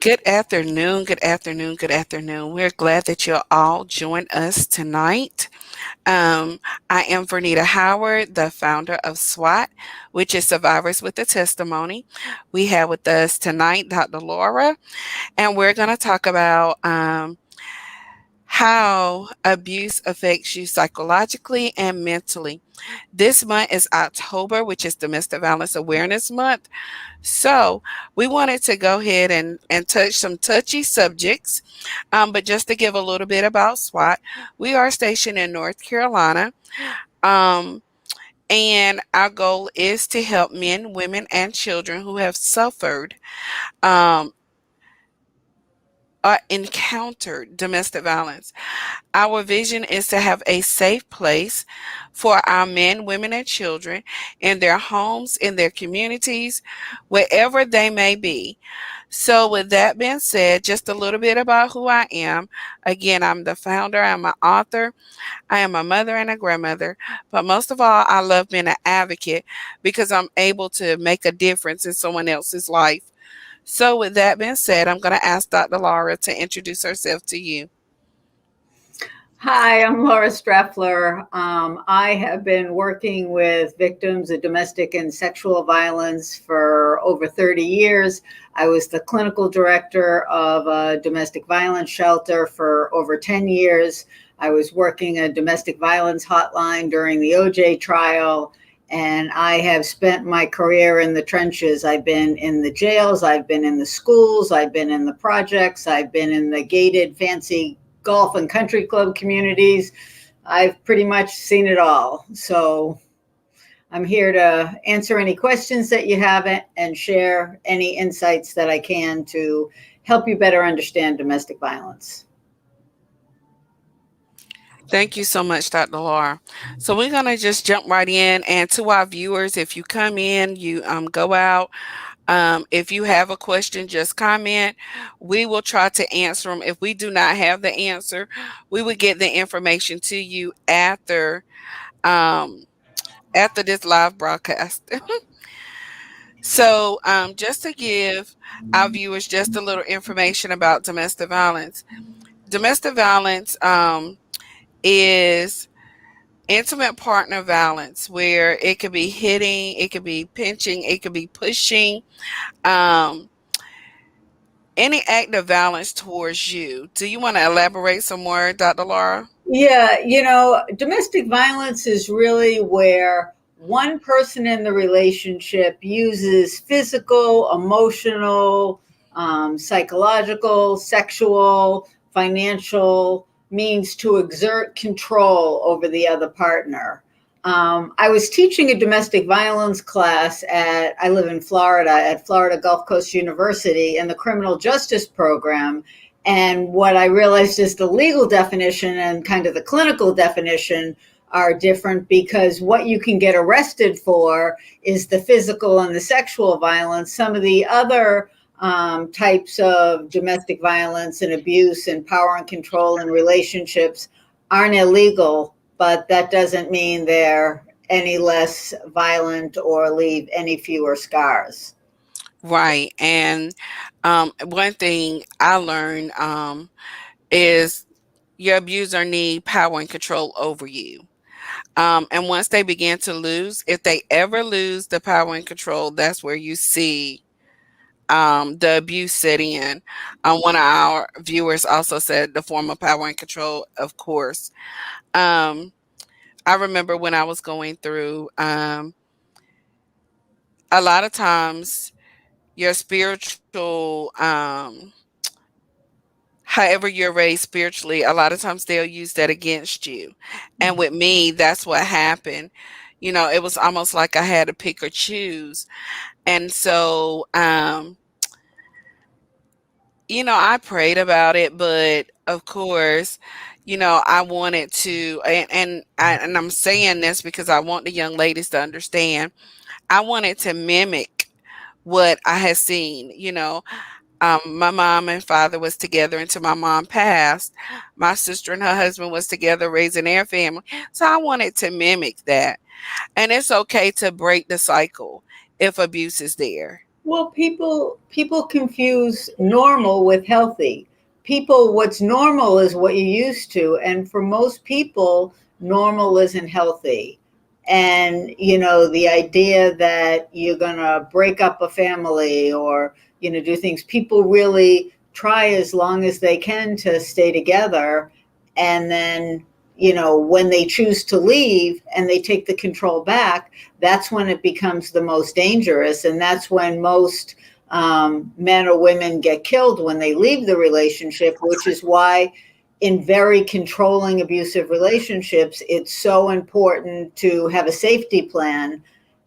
Good afternoon, good afternoon, good afternoon. We're glad that you'll all join us tonight. Um, I am Vernita Howard, the founder of SWAT, which is Survivors with a Testimony. We have with us tonight Dr. Laura, and we're going to talk about how abuse affects you psychologically and mentally. This month is October, which is Domestic Violence Awareness Month. So we wanted to go ahead and touch some touchy subjects. But just to give a little bit about SWAT, we are stationed in North Carolina. Um, and our goal is to help men, women, and children who have suffered um, or encountered domestic violence. Our vision is to have a safe place for our men, women, and children in their homes, in their communities, wherever they may be. So, with that being said, just a little bit about who I am. Again, I'm the founder, I'm an author, I am a mother and a grandmother, but most of all, I love being an advocate because I'm able to make a difference in someone else's life. So, with that being said, I'm going to ask Dr. Laura to introduce herself to you. Hi, I'm Laura Streffler. I have been working with victims of domestic and sexual violence for over 30 years. I was the clinical director of a domestic violence shelter for over 10 years. I was working a domestic violence hotline during the OJ trial, and I have spent my career in the trenches. I've been in the jails, I've been in the schools, I've been in the projects, I've been in the gated fancy golf and country club communities. I've pretty much seen it all. So I'm here to answer any questions that you have and share any insights that I can to help you better understand domestic violence. Thank you so much, Dr. Laura. So we're gonna just jump right in, and to our viewers, if you come in, you go out. If you have a question, just comment. We will try to answer them. If we do not have the answer, we will get the information to you um, after this live broadcast. So, just to give our viewers just a little information about domestic violence. Domestic violence is intimate partner violence, where it could be hitting, it could be pinching, it could be pushing, um, any act of violence towards you. Do you want to elaborate some more, Dr. Laura? Yeah, domestic violence is really where one person in the relationship uses physical, emotional, psychological, sexual, financial means to exert control over the other partner. I was teaching a domestic violence class I live in Florida, at Florida Gulf Coast University in the criminal justice program. And what I realized is the legal definition and kind of the clinical definition are different, because what you can get arrested for is the physical and the sexual violence. Some of the other types of domestic violence and abuse and power and control in relationships aren't illegal, but that doesn't mean they're any less violent or leave any fewer scars. Right. And one thing I learned is your abuser need power and control over you. And once they begin to lose, if they ever lose the power and control, that's where you see the abuse set in. One of our viewers also said the form of power and control, of course. Um, I remember when I was going through, a lot of times your spiritual, however you're raised spiritually, a lot of times they'll use that against you. And with me, that's what happened. It was almost like I had to pick or choose. And so, I prayed about it, but of course, I wanted to, and I'm saying this because I want the young ladies to understand. I wanted to mimic what I had seen. My mom and father was together until my mom passed. My sister and her husband was together raising their family. So I wanted to mimic that. And it's okay to break the cycle if abuse is there. Well, people confuse normal with healthy. People, what's normal is what you're used to, and for most people, normal isn't healthy. And the idea that you're gonna break up a family or do things, people really try as long as they can to stay together, and then when they choose to leave and they take the control back, that's when it becomes the most dangerous. And that's when most men or women get killed, when they leave the relationship, which is why in very controlling abusive relationships, it's so important to have a safety plan.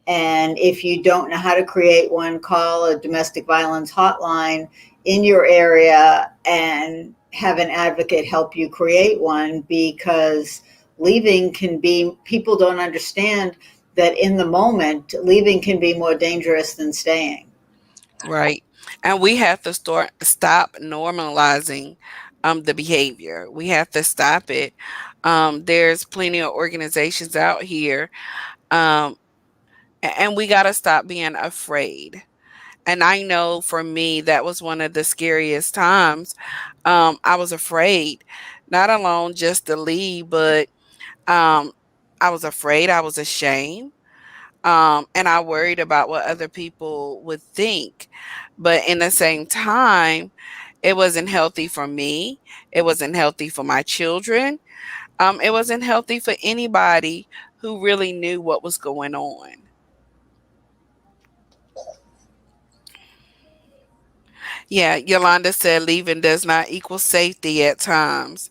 And if you don't know how to create one, call a domestic violence hotline in your area and have an advocate help you create one, because leaving can be, people don't understand that in the moment, leaving can be more dangerous than staying. Right. And we have to stop normalizing the behavior. We have to stop it. There's plenty of organizations out here, um, and we got to stop being afraid. And I know for me, that was one of the scariest times. I was afraid, not alone just to leave, but um, I was afraid, I was ashamed. And I worried about what other people would think. But in the same time, it wasn't healthy for me. It wasn't healthy for my children. It wasn't healthy for anybody who really knew what was going on. Yeah, Yolanda said leaving does not equal safety at times.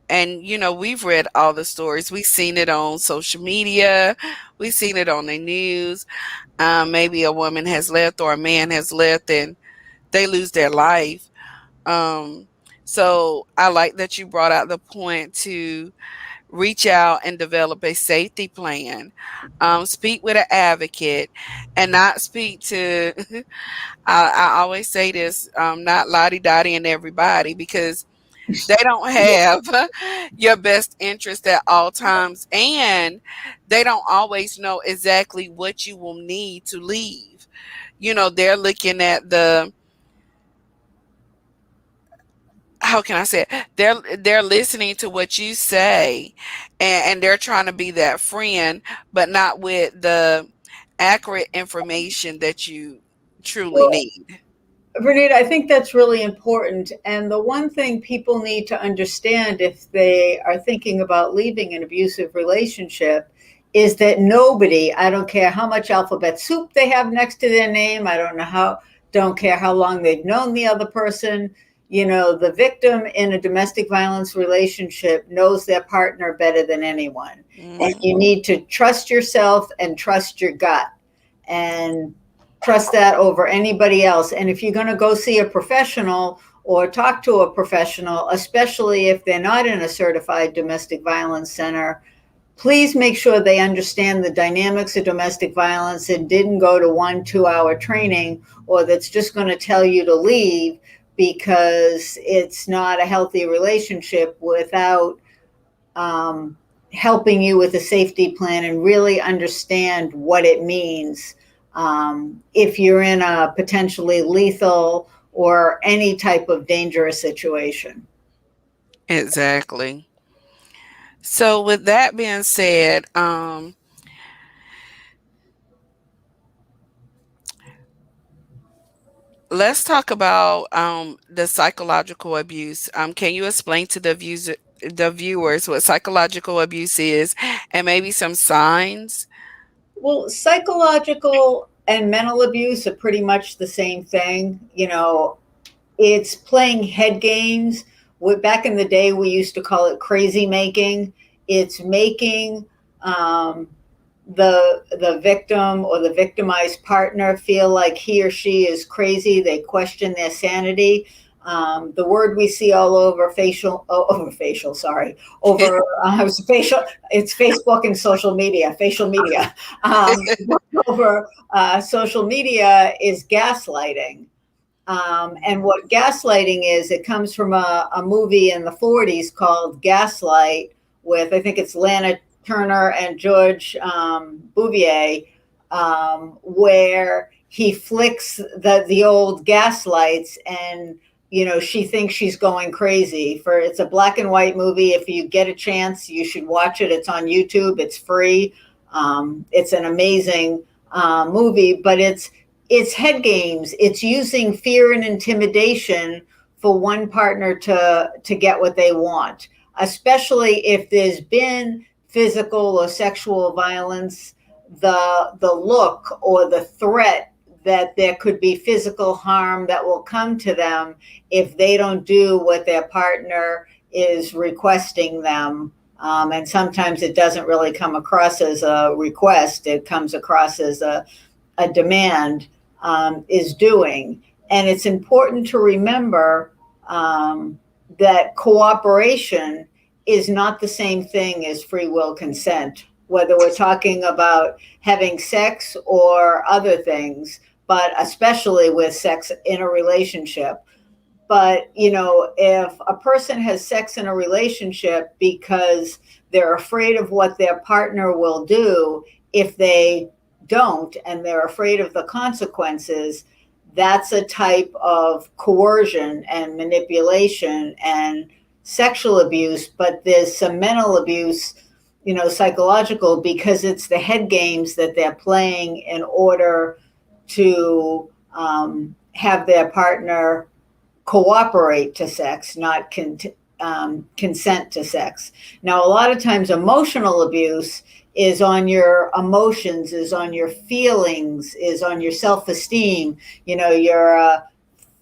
And, we've read all the stories. We've seen it on social media. We've seen it on the news. Maybe a woman has left or a man has left and they lose their life. Um, so I like that you brought out the point to reach out and develop a safety plan. Speak with an advocate and not speak to, I always say this, not lottie dottie and everybody, because they don't have your best interest at all times, and they don't always know exactly what you will need to leave. They're looking at the, how can I say it? They're listening to what you say, and they're trying to be that friend, but not with the accurate information that you truly Well, need. Renita, I think that's really important. And the one thing people need to understand if they are thinking about leaving an abusive relationship is that nobody, I don't care how much alphabet soup they have next to their name, don't care how long they've known the other person, the victim in a domestic violence relationship knows their partner better than anyone. And Mhm. you need to trust yourself and trust your gut. And trust that over anybody else. And if you're going to go see a professional or talk to a professional, especially if they're not in a certified domestic violence center, please make sure they understand the dynamics of domestic violence and didn't go to 1 2 hour training, or that's just going to tell you to leave, because it's not a healthy relationship without helping you with a safety plan and really understand what it means if you're in a potentially lethal or any type of dangerous situation. Exactly. So with that being said, let's talk about the psychological abuse. Can you explain to the viewers what psychological abuse is, and maybe some signs? Well, psychological and mental abuse are pretty much the same thing. It's playing head games. Back in the day, we used to call it crazy making. It's making um, the victim or the victimized partner feel like he or she is crazy. They question their sanity. The word we see all over facial, sorry, over facial. It's Facebook and social media, facial media. Over social media is gaslighting. And what gaslighting is, it comes from a movie in the 40s called Gaslight, with, I think it's Lana Turner and George Bouvier, where he flicks the old gas lights, and she thinks she's going crazy. For It's a black and white movie. If you get a chance, you should watch it. It's on YouTube. It's free. It's an amazing movie, but it's head games. It's using fear and intimidation for one partner to get what they want, especially if there's been physical or sexual violence. The look or the threat that there could be physical harm that will come to them if they don't do what their partner is requesting them. And sometimes it doesn't really come across as a request, it comes across as a demand, is doing. And it's important to remember that cooperation is not the same thing as free will consent, whether we're talking about having sex or other things, but especially with sex in a relationship. But, if a person has sex in a relationship because they're afraid of what their partner will do if they don't, and they're afraid of the consequences, that's a type of coercion and manipulation and sexual abuse. But there's some mental abuse, psychological, because it's the head games that they're playing in order to have their partner cooperate to sex, not consent to sex. Now, a lot of times emotional abuse is on your emotions, is on your feelings, is on your self-esteem. You're a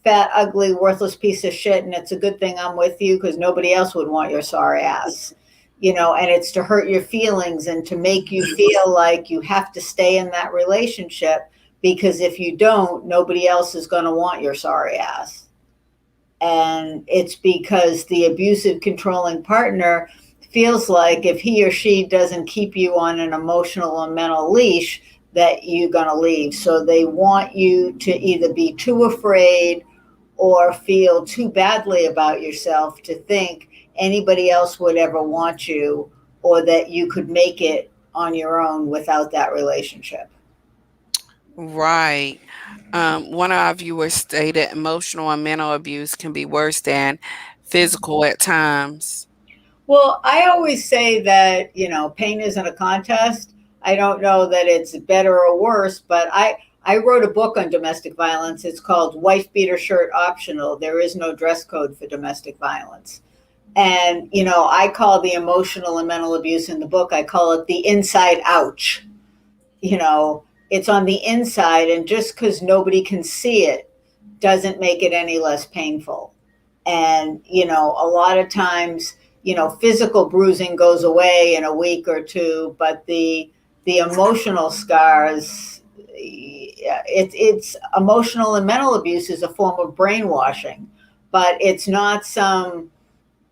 fat, ugly, worthless piece of shit, and it's a good thing I'm with you because nobody else would want your sorry ass. And it's to hurt your feelings and to make you feel like you have to stay in that relationship, because if you don't, nobody else is going to want your sorry ass. And it's because the abusive, controlling partner feels like if he or she doesn't keep you on an emotional and mental leash, that you're going to leave. So they want you to either be too afraid or feel too badly about yourself to think anybody else would ever want you, or that you could make it on your own without that relationship. Right. One of our viewers stated emotional and mental abuse can be worse than physical at times. Well, I always say that, pain isn't a contest. I don't know that it's better or worse, but I wrote a book on domestic violence. It's called Wife Beater Shirt Optional. There is no dress code for domestic violence. And, I call the emotional and mental abuse in the book, I call it the inside ouch. You know, it's on the inside, and just because nobody can see it doesn't make it any less painful. And, a lot of times, physical bruising goes away in a week or two, but the emotional scars, it's emotional and mental abuse is a form of brainwashing, but it's not some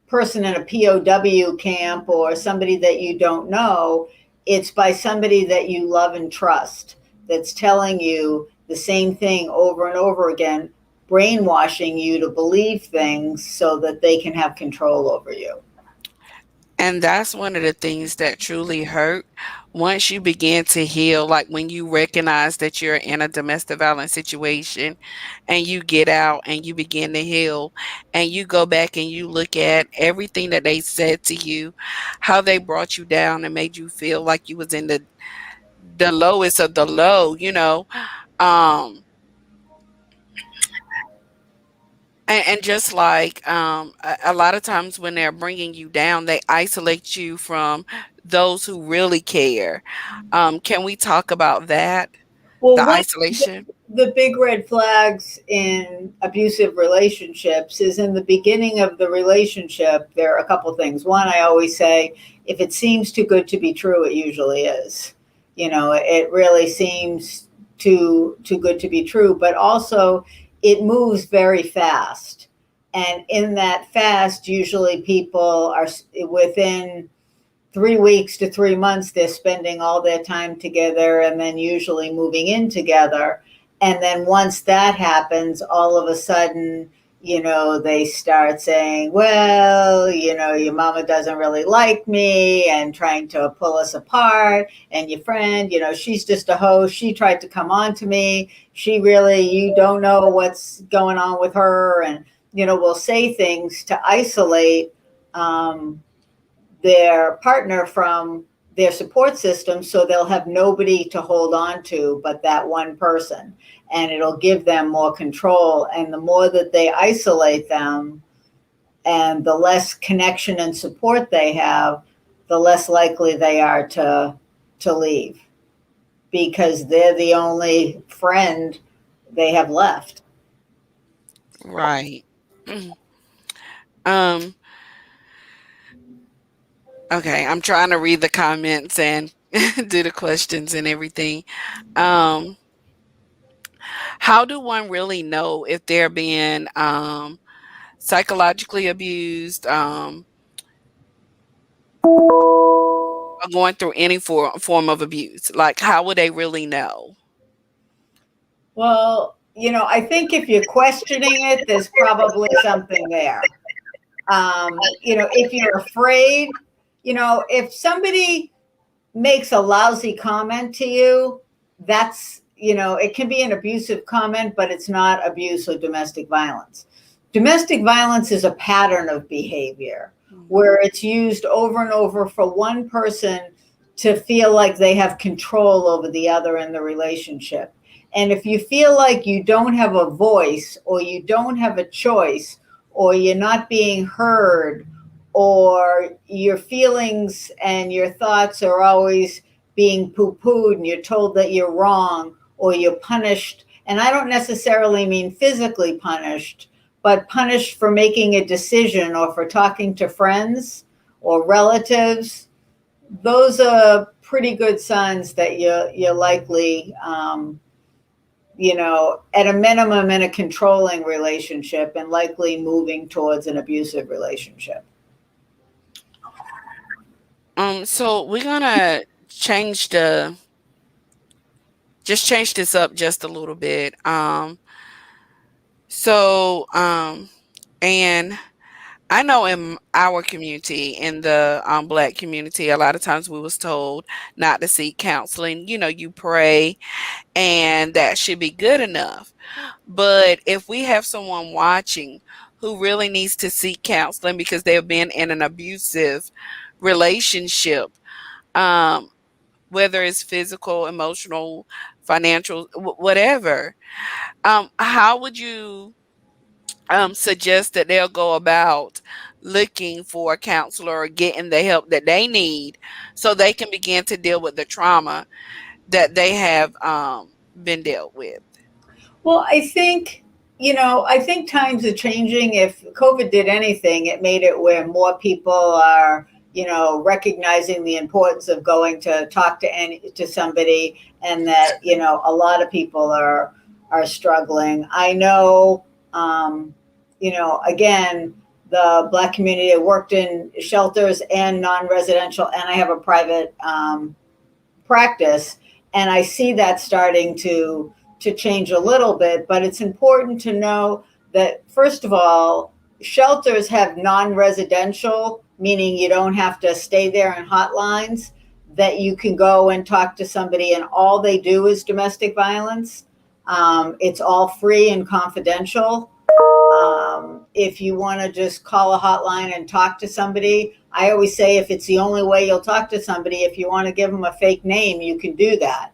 person in a POW camp or somebody that you don't know. It's by somebody that you love and trust that's telling you the same thing over and over again, brainwashing you to believe things so that they can have control over you. And that's one of the things that truly hurt. Once you begin to heal, like when you recognize that you're in a domestic violence situation and you get out and you begin to heal and you go back and you look at everything that they said to you, how they brought you down and made you feel like you was in the lowest of the low. Um and just like a lot of times when they're bringing you down, they isolate you from those who really care. Can we talk about that? Well, The one isolation? the big red flags in abusive relationships is in the beginning of the relationship. There are a couple things. One, I always say, if it seems too good to be true, it usually is. It really seems too good to be true, but also it moves very fast. And in that fast, usually people are within 3 weeks to 3 months, they're spending all their time together and then usually moving in together. And then once that happens, all of a sudden, they start saying, well, your mama doesn't really like me and trying to pull us apart. And your friend, she's just a host. She tried to come on to me. You don't know what's going on with her. And, will say things to isolate um, their partner from their support system, so they'll have nobody to hold on to but that one person, and it'll give them more control. And the more that they isolate them and the less connection and support they have, the less likely they are to leave, because they're the only friend they have left. Right. Um, okay, I'm trying to read the comments and do the questions and everything. Um, how do one really know if they're being psychologically abused, or going through any form of abuse? Like, how would they really know? Well, I think if you're questioning it, there's probably something there. If you're afraid, if somebody makes a lousy comment to you, it can be an abusive comment, but it's not abuse or domestic violence. Domestic violence is a pattern of behavior where it's used over and over for one person to feel like they have control over the other in the relationship. And if you feel like you don't have a voice, or you don't have a choice, or you're not being heard, or your feelings and your thoughts are always being poo-pooed and you're told that you're wrong, or you're punished, and I don't necessarily mean physically punished, but punished for making a decision or for talking to friends or relatives, those are pretty good signs that you're likely, at a minimum in a controlling relationship, and likely moving towards an abusive relationship. So we're gonna change the just change this up just a little bit. So and I know in our community, in the Black community, a lot of times we was told not to seek counseling. You pray, and that should be good enough. But if we have someone watching who really needs to seek counseling because they've been in an abusive relationship, um, whether it's physical, emotional, financial, whatever, how would you suggest that they'll go about looking for a counselor or getting the help that they need so they can begin to deal with the trauma that they have been dealt with? Well, I think times are changing. If COVID did anything, it made it where more people are, recognizing the importance of going to talk to somebody, and that, a lot of people are struggling. I know, again, the Black community, I worked in shelters and non-residential, and I have a private practice, and I see that starting to change a little bit. But it's important to know that, first of all, shelters have non-residential, meaning you don't have to stay there in hotlines, that you can go and talk to somebody, and all they do is domestic violence. It's all free and confidential. If you want to just call a hotline and talk to somebody, I always say, if it's the only way you'll talk to somebody, if you want to give them a fake name, you can do that.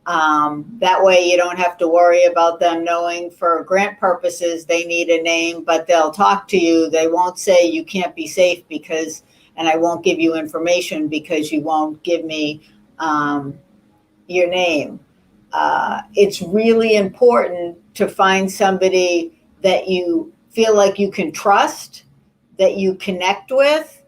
That way you don't have to worry about them knowing for grant purposes they need a name, but they'll talk to you. They won't say you can't be safe and I won't give you information because you won't give me your name. It's really important to find somebody that you feel like you can trust, that you connect with,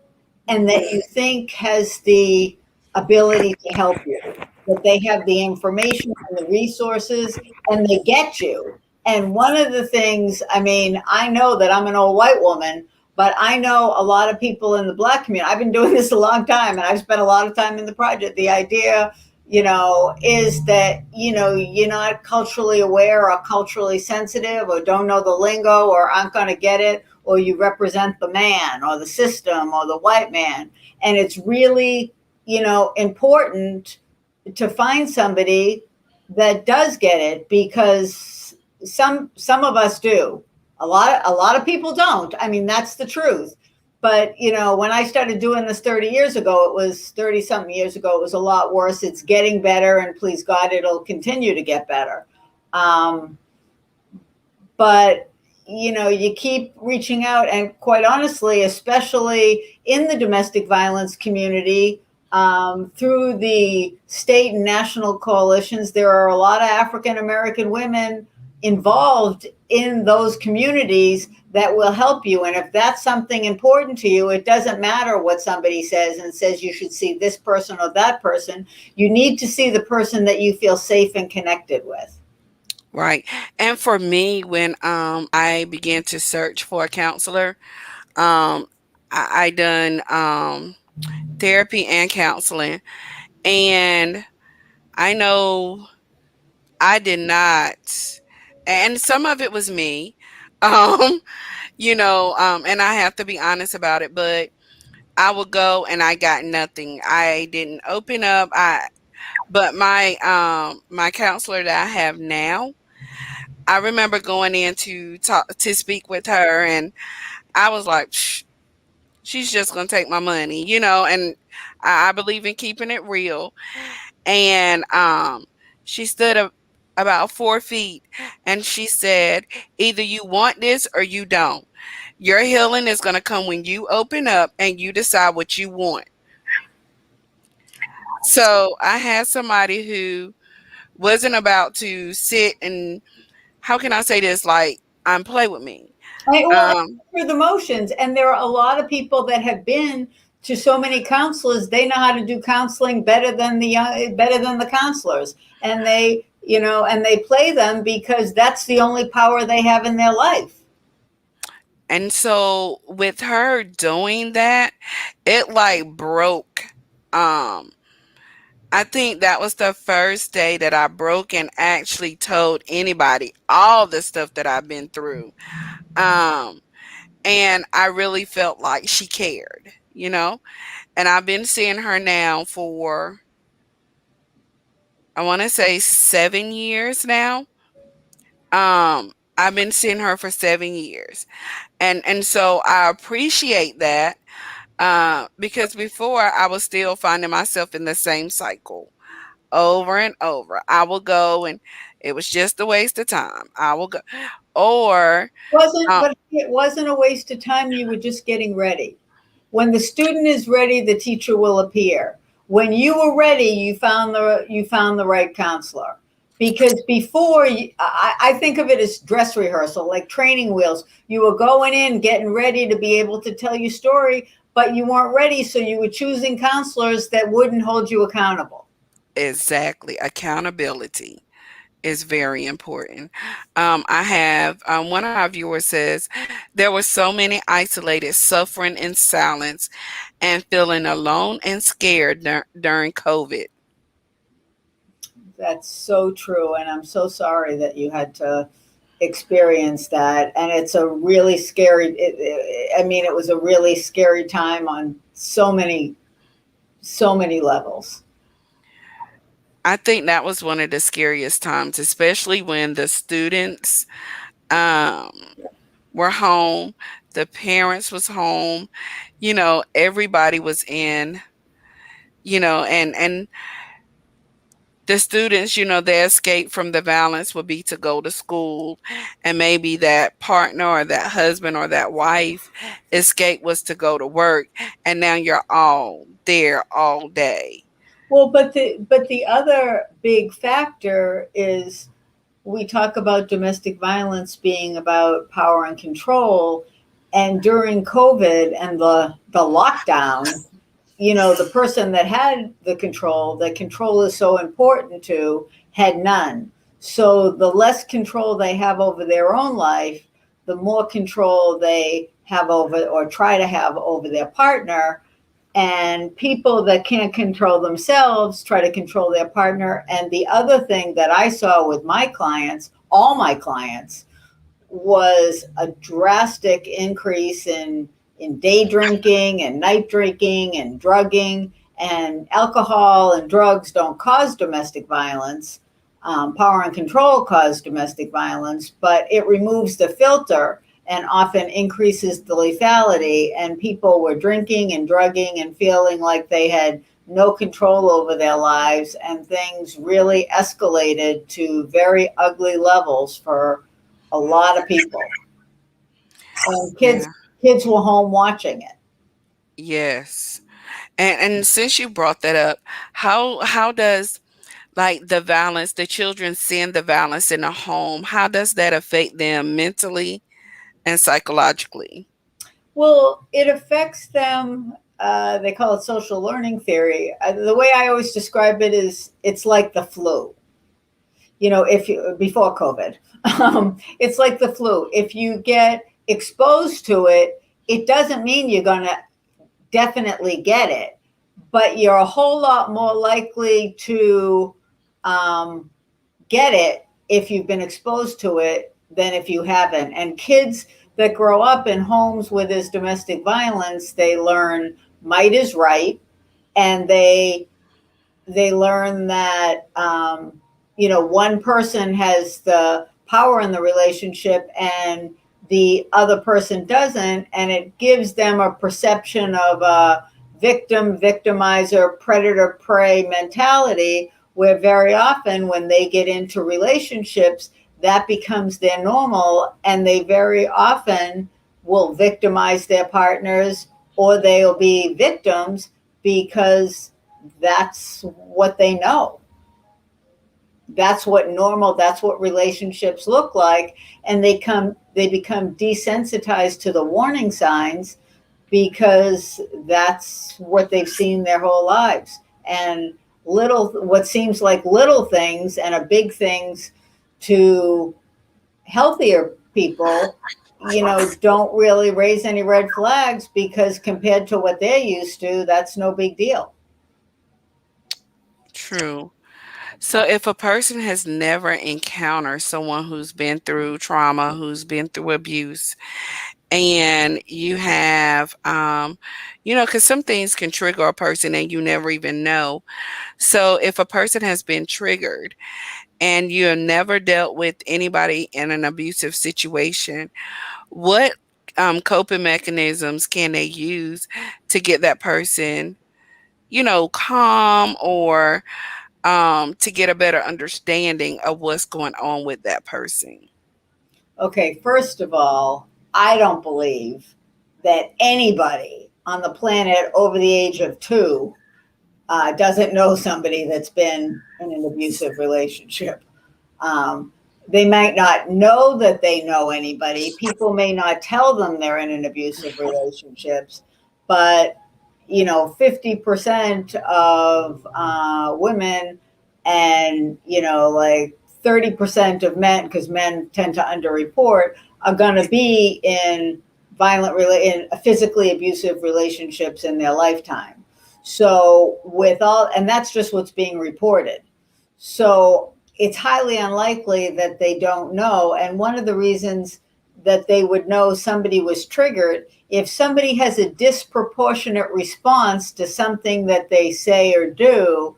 and that you think has the ability to help you, that they have the information and the resources, and they get you. And one of the things, I know that I'm an old white woman, but I know a lot of people in the Black community. I've been doing this a long time, and I've spent a lot of time in the project. The idea is that, you're not culturally aware or culturally sensitive or don't know the lingo or aren't going to get it, or you represent the man or the system or the white man. And it's really, important to find somebody that does get it, because some of us do. A lot of people don't. I mean, that's the truth. But when I started doing this 30 years ago, it was 30 something years ago, it was a lot worse. It's getting better, and please God, it'll continue to get better. um, but you keep reaching out, and quite honestly, especially in the domestic violence community, through the state and national coalitions, there are a lot of African American women involved in those communities that will help you. And if that's something important to you, it doesn't matter what somebody says and says you should see this person or that person. You need to see the person that you feel safe and connected with. Right. And for me, when I began to search for a counselor, um I done therapy and counseling, and I know I did not, and some of it was me. Um and I have to be honest about it, but I would go and I got nothing. I didn't open up. But my counselor that I have now, I remember going in to talk to speak with her, and I was like, "Psh, she's just gonna take my money, and I believe in keeping it real. And she stood up about 4 feet, and she said, either you want this or you don't. Your healing is gonna come when you open up and you decide what you want. So I had somebody who wasn't about to sit and, how can I say this, like, play with me. Well, Um, through the motions, and there are a lot of people that have been to so many counselors. They know how to do counseling better than the counselors, and they play them because that's the only power they have in their life. and so with her doing that, it like broke. Um, I think that was the first day that I broke and actually told anybody all the stuff that I've been through. Um, and I really felt like she cared. And I've been seeing her now for, I want to say, 7 years now. I've been seeing her for 7 years. And so I appreciate that, because before I was still finding myself in the same cycle over and over. I will go, and it was just a waste of time. I will go, or Wasn't um, But it wasn't a waste of time. You were just getting ready. When the student is ready, the teacher will appear. When you were ready, you found the right counselor. Because before, I think of it as dress rehearsal, like training wheels. You were going in, getting ready to be able to tell your story, but you weren't ready, so you were choosing counselors that wouldn't hold you accountable. exactly, accountability is very important. I have one of our viewers says, there were so many isolated, suffering in silence, and feeling alone and scared during COVID. That's so true, and I'm so sorry that you had to experience that. And it's a really scary. I mean, it was a really scary time on so many levels. I think that was one of the scariest times, especially when the students um, were home, the parents was home, everybody was in, and the students, their escape from the violence would be to go to school, and maybe that partner or that husband or that wife escape was to go to work, and now you're all there all day. Well, but the other big factor is, we talk about domestic violence being about power and control, and during COVID and the lockdown, the person that had the control is so important to, had none. So the less control they have over their own life, the more control they have over, or try to have over, their partner. And people that can't control themselves try to control their partner. And the other thing that I saw with my clients, all my clients, was a drastic increase in day drinking and night drinking and drugging. And alcohol and drugs don't cause domestic violence. Power and control cause domestic violence, but it removes the filter and often increases the lethality. And people were drinking and drugging and feeling like they had no control over their lives, and things really escalated to very ugly levels for a lot of people. And kids Yeah. kids were home watching it. Yes. And since you brought that up, how does like the violence, the children seeing the violence in the home, how does that affect them mentally and psychologically? Well, it affects them. They call it social learning theory. The way I always describe it is it's like the flu. If you before COVID, it's like the flu. If you get exposed to it, it doesn't mean you're going to definitely get it, but you're a whole lot more likely to um, get it if you've been exposed to it than if you haven't. And kids that grow up in homes where there's domestic violence, they learn might is right, and they learn that one person has the power in the relationship and the other person doesn't, and it gives them a perception of a victim victimizer predator prey mentality, where very often when they get into relationships, that becomes their normal, and they very often will victimize their partners, or they'll be victims because that's what they know. That's what relationships look like. And they become desensitized to the warning signs because that's what they've seen their whole lives. And what seems like little things and a big things to healthier people, don't really raise any red flags, because compared to what they're used to, that's no big deal. True. So if a person has never encountered someone who's been through trauma, who's been through abuse, and you have, because some things can trigger a person and you never even know. So if a person has been triggered and you have never dealt with anybody in an abusive situation, what coping mechanisms can they use to get that person, calm, or to get a better understanding of what's going on with that person? Okay, first of all, I don't believe that anybody on the planet over the age of two doesn't know somebody that's been in an abusive relationship. Um, they might not know that they know anybody. People may not tell them they're in an abusive relationships, but 50% of women, and like 30% of men, because men tend to underreport, are going to be in in physically abusive relationships in their lifetime. So and that's just what's being reported. So it's highly unlikely that they don't know. And one of the reasons that they would know somebody was triggered, if somebody has a disproportionate response to something that they say or do,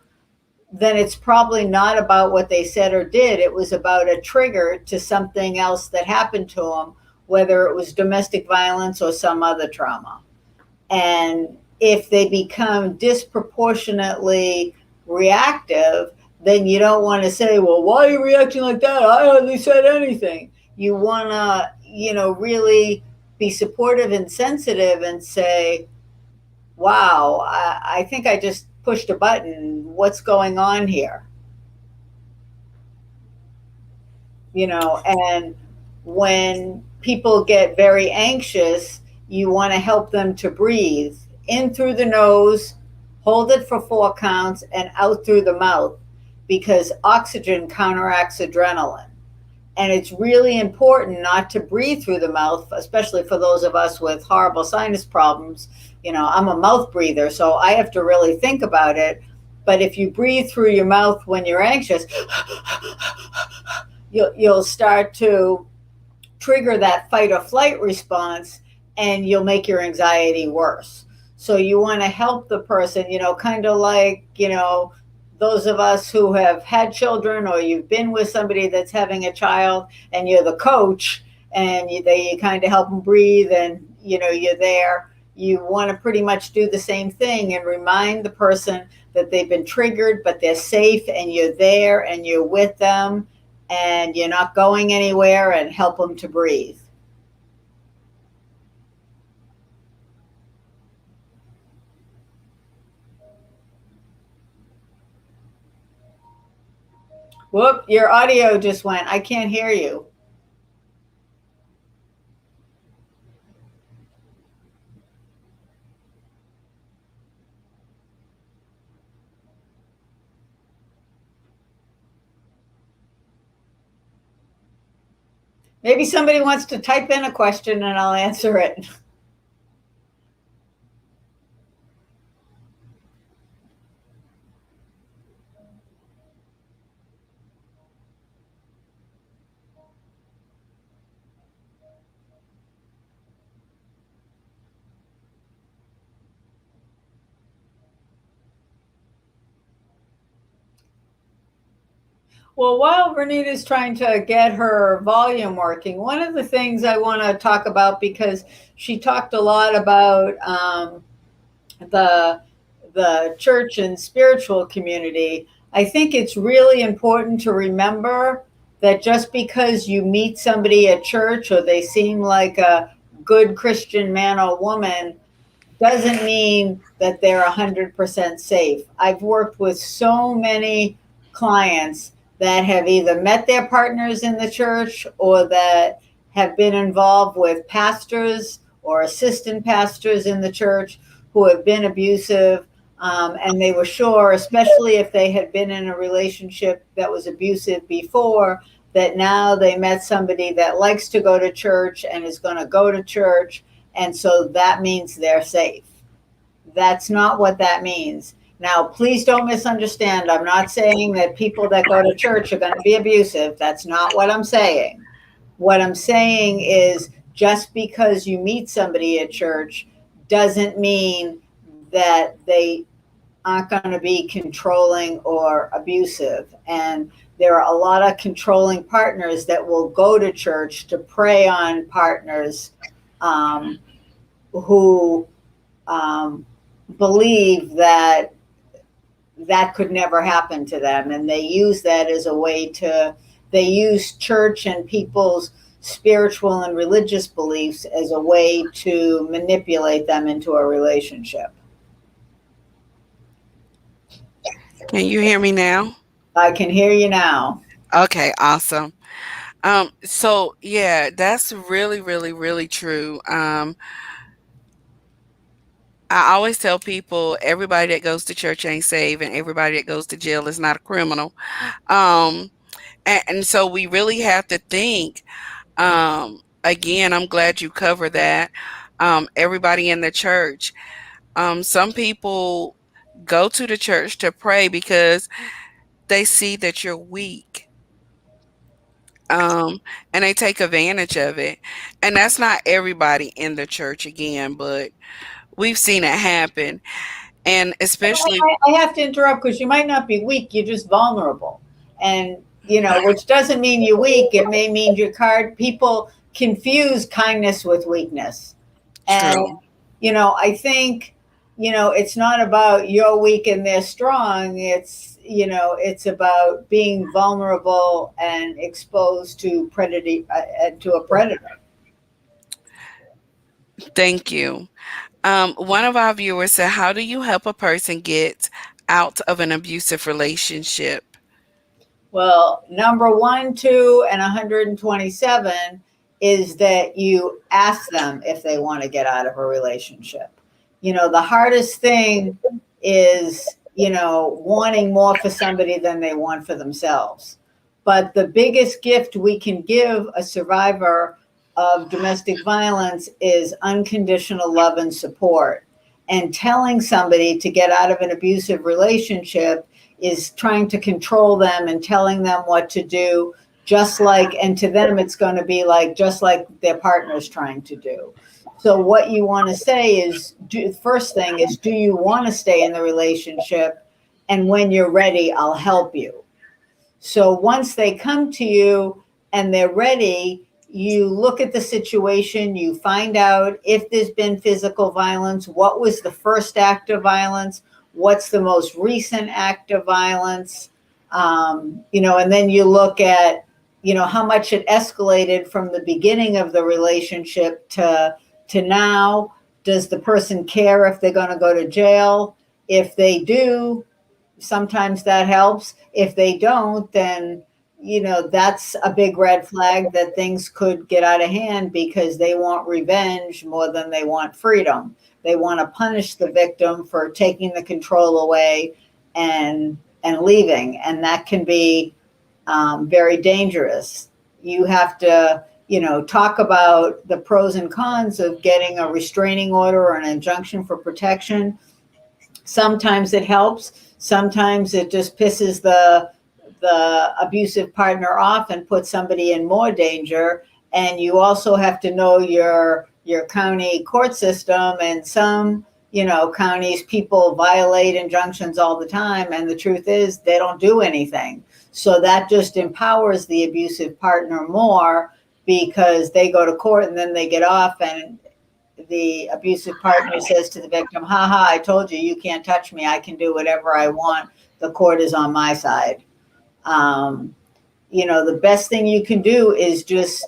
then it's probably not about what they said or did. It was about a trigger to something else that happened to them, whether it was domestic violence or some other trauma. And if they become disproportionately reactive, then you don't want to say, well, why are you reacting like that? I hardly said anything. You want to, really be supportive and sensitive and say, wow, I think I just pushed a button. What's going on here? And when people get very anxious, you want to help them to breathe in through the nose, hold it for 4 counts, and out through the mouth, because oxygen counteracts adrenaline. And it's really important not to breathe through the mouth, especially for those of us with horrible sinus problems. I'm a mouth breather, so I have to really think about it. But if you breathe through your mouth when you're anxious, you'll start to trigger that fight or flight response, and you'll make your anxiety worse. So you want to help the person, kind of like, those of us who have had children, or you've been with somebody that's having a child and you're the coach, and you kind of help them breathe, and you're there. You want to pretty much do the same thing and remind the person that they've been triggered, but they're safe, and you're there and you're with them, and you're not going anywhere, and help them to breathe. Whoop, your audio just went. I can't hear you. Maybe somebody wants to type in a question and I'll answer it. Well, while Renita's trying to get her volume working, one of the things I want to talk about, because she talked a lot about the church and spiritual community, I think it's really important to remember that just because you meet somebody at church, or they seem like a good Christian man or woman, doesn't mean that they're 100% safe. I've worked with so many clients that have either met their partners in the church, or that have been involved with pastors or assistant pastors in the church who have been abusive. And they were sure, especially if they had been in a relationship that was abusive before, that now they met somebody that likes to go to church and is going to go to church, and so that means they're safe. That's not what that means. Now, please don't misunderstand. I'm not saying that people that go to church are going to be abusive. That's not what I'm saying. What I'm saying is, just because you meet somebody at church doesn't mean that they aren't going to be controlling or abusive. And there are a lot of controlling partners that will go to church to prey on partners who believe that that could never happen to them. And they use that as a way to, they use church and people's spiritual and religious beliefs as a way to manipulate them into a relationship. Can you hear me now? I can hear you now. Okay, awesome. So yeah, that's really, really, really true. I always tell people everybody that goes to church ain't saved, and everybody that goes to jail is not a criminal. Um, and so we really have to think. Again, I'm glad you covered that. Everybody in the church. Some people go to the church to pray because they see that you're weak. And they take advantage of it. And that's not everybody in the church again, but we've seen it happen. And especially I have to interrupt, because you might not be weak, you're just vulnerable. And, which doesn't mean you're weak. It may mean you're card. People confuse kindness with weakness. And, true. I think, it's not about you're weak and they're strong. It's about being vulnerable and exposed to predator, to a predator. Thank you. One of our viewers said, how do you help a person get out of an abusive relationship? Well, number one, two, and 127 is that you ask them if they want to get out of a relationship. The hardest thing is, wanting more for somebody than they want for themselves. But the biggest gift we can give a survivor of domestic violence is unconditional love and support. And telling somebody to get out of an abusive relationship is trying to control them and telling them what to do, just like, and to them, it's going to be like just like their partner's trying to do. So, what you want to say is, first thing is, do you want to stay in the relationship? And when you're ready, I'll help you. So once they come to you and they're ready, you look at the situation, you find out if there's been physical violence, what was the first act of violence, what's the most recent act of violence, and then you look at, how much it escalated from the beginning of the relationship to now. Does the person care if they're going to go to jail? If they do, sometimes that helps. If they don't, then that's a big red flag that things could get out of hand because they want revenge more than they want freedom. They want to punish the victim for taking the control away and leaving, and that can be very dangerous. You have to talk about the pros and cons of getting a restraining order or an injunction for protection. Sometimes it helps. Sometimes it just pisses the abusive partner off and puts somebody in more danger. And you also have to know your county court system. And some counties, people violate injunctions all the time, and the truth is they don't do anything. So that just empowers the abusive partner more because they go to court and then they get off, and the abusive partner says to the victim, haha, I told you, you can't touch me. I can do whatever I want. The court is on my side. The best thing you can do is just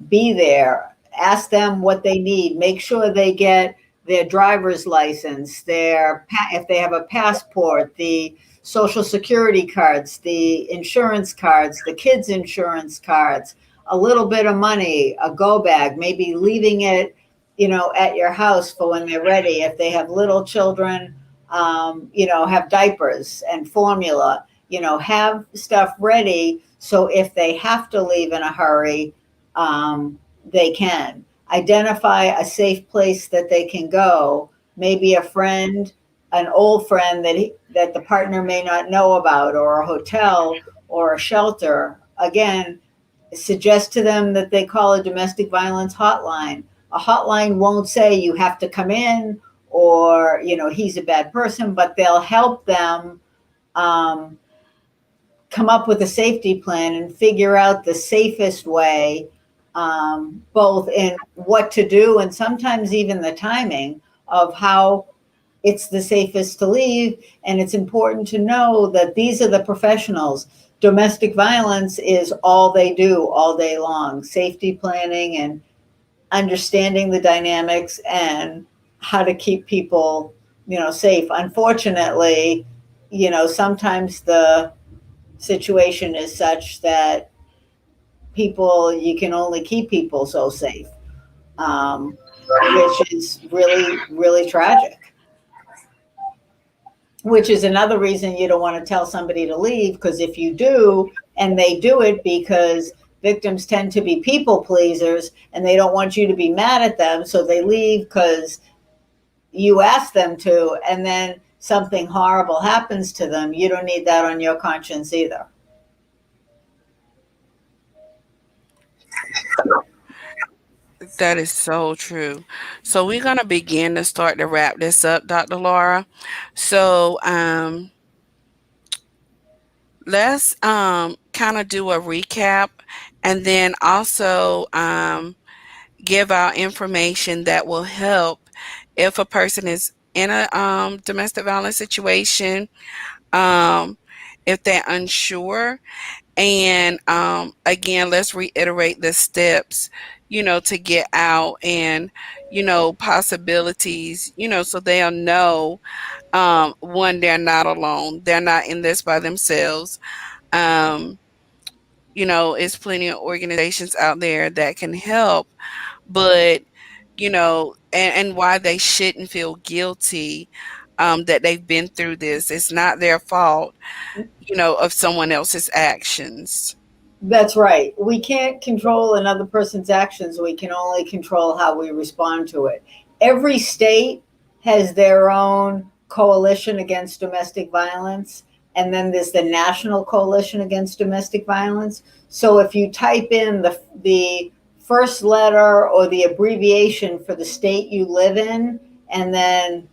be there. Ask them what they need. Make sure they get their driver's license, if they have a passport, the social security cards, the insurance cards, the kids' insurance cards, a little bit of money, a go bag, maybe leaving it at your house for when they're ready. If they have little children, have diapers and formula, have stuff ready. So if they have to leave in a hurry, they can. Identify a safe place that they can go, maybe a friend, an old friend that the partner may not know about, or a hotel or a shelter. Again, suggest to them that they call a domestic violence hotline. A hotline won't say you have to come in or he's a bad person, but they'll help them come up with a safety plan and figure out the safest way, both in what to do and sometimes even the timing of how it's the safest to leave. And it's important to know that these are the professionals. Domestic violence is all they do all day long. Safety planning and understanding the dynamics and how to keep people, safe. Unfortunately, sometimes the situation is such that you can only keep people so safe, which is really, really tragic. Which is another reason you don't want to tell somebody to leave, because if you do, and they do it because victims tend to be people pleasers and they don't want you to be mad at them, so they leave because you asked them to, and then something horrible happens to them. You don't need that on your conscience either. That is so true. So we're gonna begin to start to wrap this up, Dr. Laura. So let's kind of do a recap, and then also give out information that will help if a person is in a domestic violence situation, um, if they're unsure. And again, let's reiterate the steps, to get out, and, possibilities, so they'll know, one, they're not alone. They're not in this by themselves. Um, it's plenty of organizations out there that can help, but, and why they shouldn't feel guilty, that they've been through this. It's not their fault, of someone else's actions. That's right. We can't control another person's actions. We can only control how we respond to it. Every state has their own coalition against domestic violence, and then there's the National Coalition Against Domestic Violence. So if you type in the first letter or the abbreviation for the state you live in, and then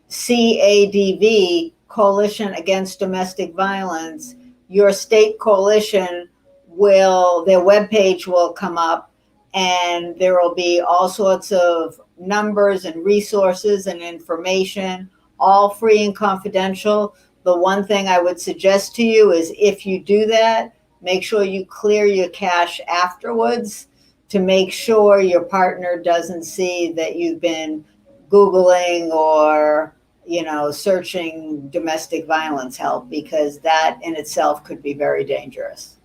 CADV, Coalition Against Domestic Violence, your state coalition will, their webpage will come up, and there will be all sorts of numbers and resources and information, all free and confidential. The one thing I would suggest to you is if you do that, make sure you clear your cache afterwards to make sure your partner doesn't see that you've been Googling or searching domestic violence help, because that in itself could be very dangerous.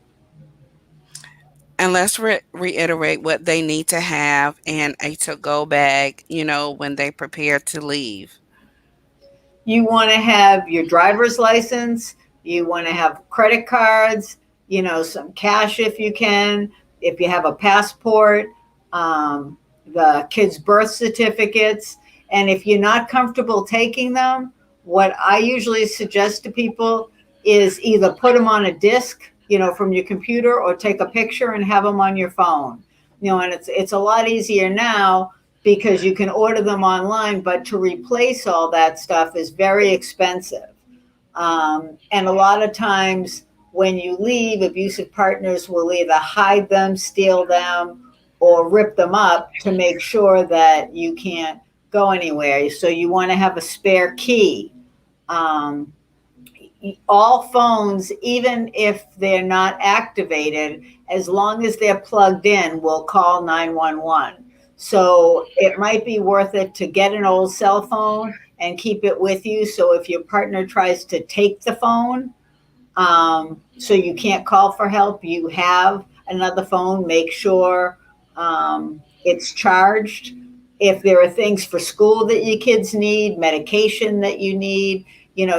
And let's reiterate what they need to have in a to-go bag, when they prepare to leave. You want to have your driver's license, you want to have credit cards, some cash if you can, if you have a passport, the kids' birth certificates. And if you're not comfortable taking them, what I usually suggest to people is either put them on a disk, from your computer, or take a picture and have them on your phone. And it's a lot easier now because you can order them online, but to replace all that stuff is very expensive. And a lot of times when you leave, abusive partners will either hide them, steal them, or rip them up to make sure that you can't go anywhere. So you want to have a spare key. Um, all phones, even if they're not activated, as long as they're plugged in, will call 911. So it might be worth it to get an old cell phone and keep it with you. So if your partner tries to take the phone, so you can't call for help, you have another phone. Make sure it's charged. If there are things for school that your kids need, medication that you need,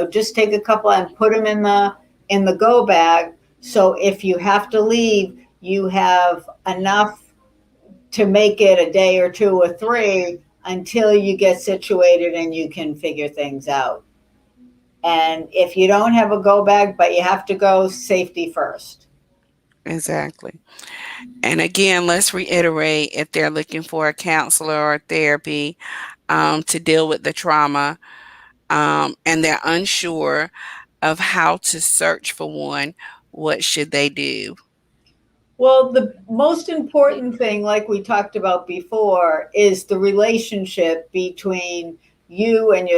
just take a couple and put them in the go bag. So if you have to leave, you have enough to make it a day or two or three until you get situated and you can figure things out. And if you don't have a go bag, but you have to go, safety first. Exactly. And again, let's reiterate, if they're looking for a counselor or therapy to deal with the trauma, and they're unsure of how to search for one, what should they do? Well, the most important thing, like we talked about before, is the relationship between you and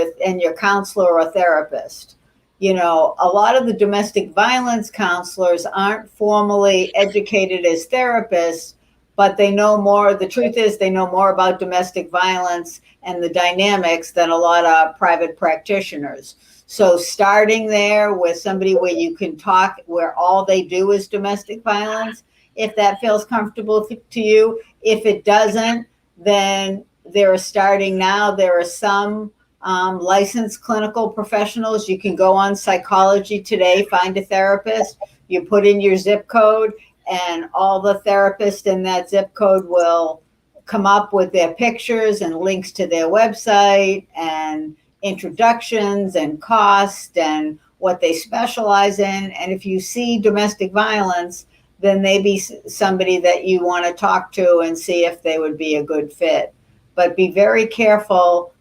your counselor or therapist. A lot of the domestic violence counselors aren't formally educated as therapists, but they know more. The truth is, they know more about domestic violence and the dynamics than a lot of private practitioners. So starting there with somebody where you can talk, where all they do is domestic violence, if that feels comfortable to you. If it doesn't, then there are starting now. There are some licensed clinical professionals. You can go on Psychology Today, find a therapist. You put in your zip code, and all the therapists in that zip code will come up with their pictures and links to their website and introductions and cost and what they specialize in. And if you see domestic violence, then maybe somebody that you want to talk to and see if they would be a good fit. But be very careful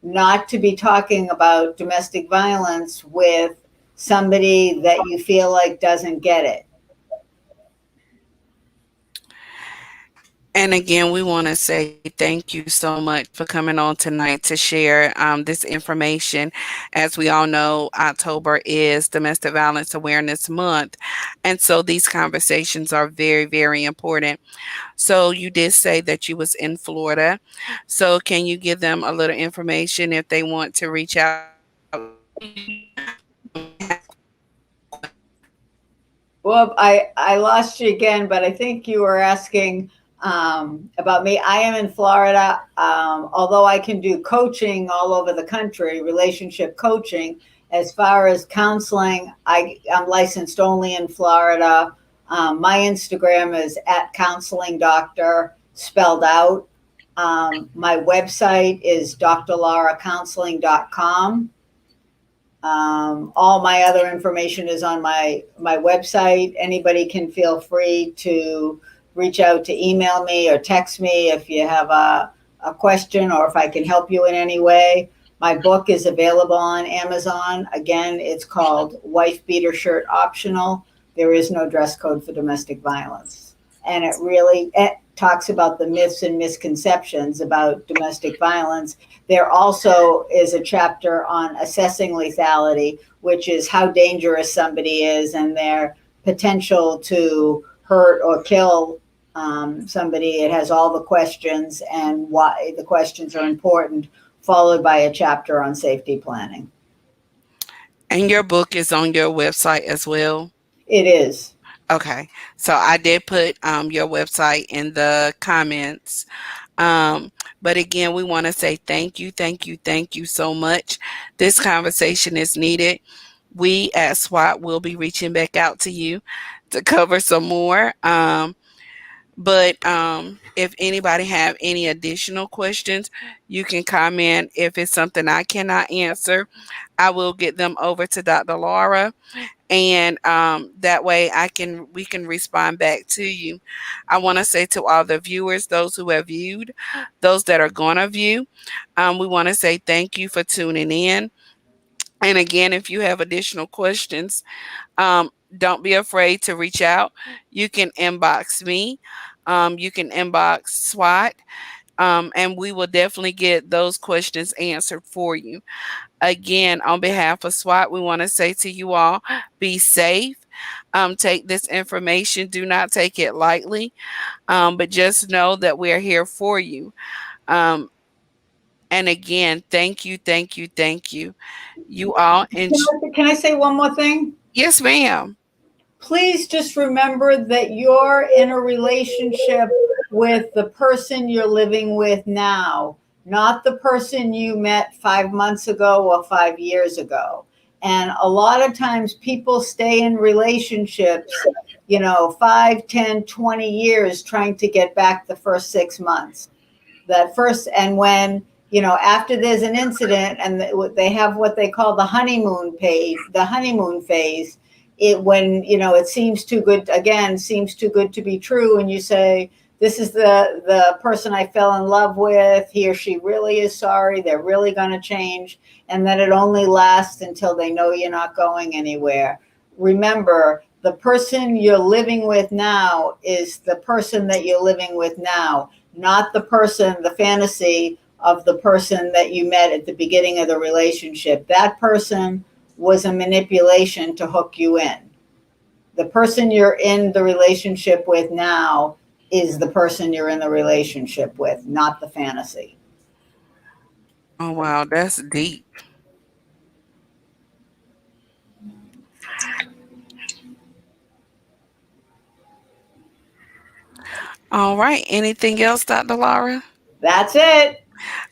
not to be talking about domestic violence with somebody that you feel like doesn't get it. And again, we want to say thank you so much for coming on tonight to share this information. As we all know, October is Domestic Violence Awareness Month. And so these conversations are very, very important. So you did say that you was in Florida. So can you give them a little information if they want to reach out to you? Well, I lost you again, but I think you were asking about me. I am in Florida. Although I can do coaching all over the country, relationship coaching, as far as counseling, I'm licensed only in Florida. My Instagram is at counseling doctor spelled out. My website is drlauracounseling.com. All my other information is on my website. Anybody can feel free to reach out to email me or text me if you have a question or if I can help you in any way. My book is available on Amazon. Again, it's called Wife Beater Shirt Optional. There is no dress code for domestic violence. And it talks about the myths and misconceptions about domestic violence. There also is a chapter on assessing lethality, which is how dangerous somebody is and their potential to hurt or kill somebody. It has all the questions and why the questions are important, followed by a chapter on safety planning. And your book is on your website as well? It is. Okay. So I did put your website in the comments. Um, but again, we want to say thank you, thank you, thank you so much. This conversation is needed. We at SWAT will be reaching back out to you to cover some more. But if anybody have any additional questions, you can comment. If it's something I cannot answer, I will get them over to Dr. Laura, and that way we can respond back to you. I want to say to all the viewers, those who have viewed, those that are going to view, we want to say thank you for tuning in. And again, if you have additional questions, don't be afraid to reach out. You can inbox me. You can inbox SWAT, and we will definitely get those questions answered for you. Again, on behalf of SWAT, we want to say to you all, be safe. Take this information. Do not take it lightly, but just know that we are here for you. Um, and again, thank you, thank you, thank you. You all, and Can I say one more thing? yes, ma'am. Please just remember that you're in a relationship with the person you're living with now, not the person you met 5 months ago or 5 years ago. And a lot of times people stay in relationships, 5, 10, 20 years trying to get back the first 6 months. That first, and when, after there's an incident and they have what they call the honeymoon phase, it seems too good, again, seems too good to be true, and you say, this is the person I fell in love with, he or she really is sorry, they're really going to change, and then it only lasts until they know you're not going anywhere. Remember, the person you're living with now is the person that you're living with now, not the fantasy of the person that you met at the beginning of the relationship. That person was a manipulation to hook you in. The person you're in the relationship with now is the person you're in the relationship with, not the fantasy. Oh, wow, that's deep. All right. Anything else, Dr. Laura? That's it.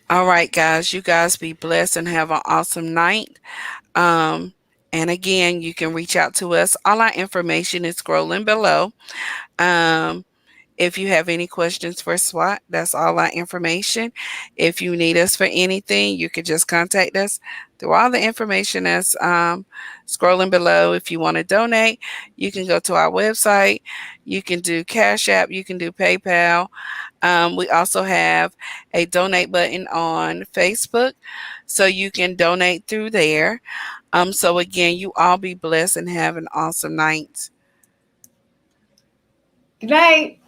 All right, guys. You guys be blessed and have an awesome night. Um, and again, you can reach out to us. All our information is scrolling below. Um, if you have any questions for SWAT, that's all our information. If you need us for anything, you can just contact us through all the information that's scrolling below. If you want to donate, you can go to our website. You can do Cash App. You can do PayPal. We also have a donate button on Facebook, so you can donate through there. So again, you all be blessed and have an awesome night. Good night.